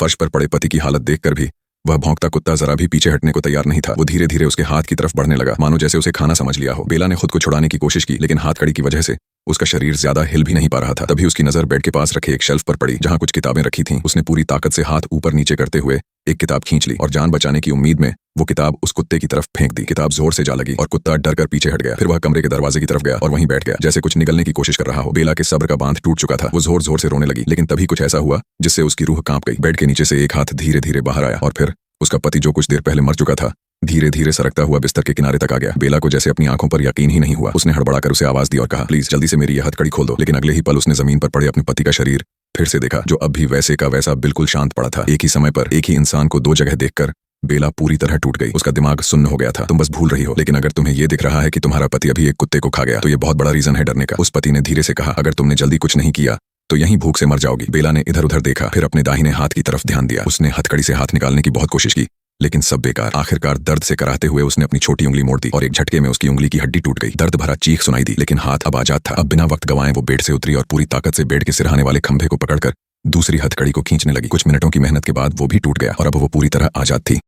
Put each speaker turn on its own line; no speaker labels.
फर्श पर पड़े पति की हालत देखकर भी वह भौंकता कुत्ता जरा भी पीछे हटने को तैयार नहीं था। वो धीरे धीरे उसके हाथ की तरफ बढ़ने लगा, मानो जैसे उसे खाना समझ लिया हो। बेला ने खुद को छुड़ाने की कोशिश की, लेकिन हाथकड़ी की वजह से उसका शरीर ज्यादा हिल भी नहीं पा रहा था। तभी उसकी नजर बेड के पास रखे एक शेल्फ पर पड़ी, जहां कुछ किताबें रखी थीं। उसने पूरी ताकत से हाथ ऊपर नीचे करते हुए एक किताब खींच ली और जान बचाने की उम्मीद में वो किताब उस कुत्ते की तरफ फेंक दी। किताब जोर से जा लगी और कुत्ता डर कर पीछे हट गया। फिर वह कमरे के दरवाजे की तरफ गया और वहीं बैठ गया, जैसे कुछ निगलने की कोशिश कर रहा हो। बेला के सब्र का बांध टूट चुका था। वो जोर जोर से रोने लगी, लेकिन तभी कुछ ऐसा हुआ जिससे उसकी रूह कांप गई। बेड के नीचे से एक हाथ धीरे धीरे बाहर आया और फिर उसका पति, जो कुछ देर पहले मर चुका था, धीरे धीरे सरकता हुआ बिस्तर के किनारे तक आ गया। बेला को जैसे अपनी आंखों पर यकीन ही नहीं हुआ। उसने हड़बड़ाकर उसे आवाज दी और कहा, प्लीज जल्दी से मेरी यह हथकड़ी खोल दो। लेकिन अगले ही पल उसने जमीन पर पड़े अपने पति का शरीर फिर से देखा, जो अब भी वैसे का वैसा बिल्कुल शांत पड़ा था। एक ही समय पर एक ही इंसान को दो जगह देखकर बेला पूरी तरह टूट गई। उसका दिमाग सुन्न हो गया था। तुम बस भूल रही हो, लेकिन अगर तुम्हें यह दिख रहा है कि तुम्हारा पति अभी एक कुत्ते को खा गया, तो ये बहुत बड़ा रीजन है डरने का। उस पति ने धीरे से कहा, अगर तुमने जल्दी कुछ नहीं किया तो यहीं भूख से मर जाओगी। बेला ने इधर उधर देखा, फिर अपने दाहिने हाथ की तरफ ध्यान दिया। उसने हथकड़ी से हाथ निकालने की बहुत कोशिश की, लेकिन सब बेकार। आखिरकार दर्द से कराहते हुए उसने अपनी छोटी उंगली मोड़ दी और एक झटके में उसकी उंगली की हड्डी टूट गई। दर्द भरा चीख सुनाई दी, लेकिन हाथ अब आजाद था। अब बिना वक्त गंवाए वो बेड से उतरी और पूरी ताकत से बेड के सिरहाने वाले खंभे को पकड़कर दूसरी हथकड़ी को खींचने लगी। कुछ मिनटों की मेहनत के बाद वो भी टूट गया और अब वो पूरी तरह आजाद थी।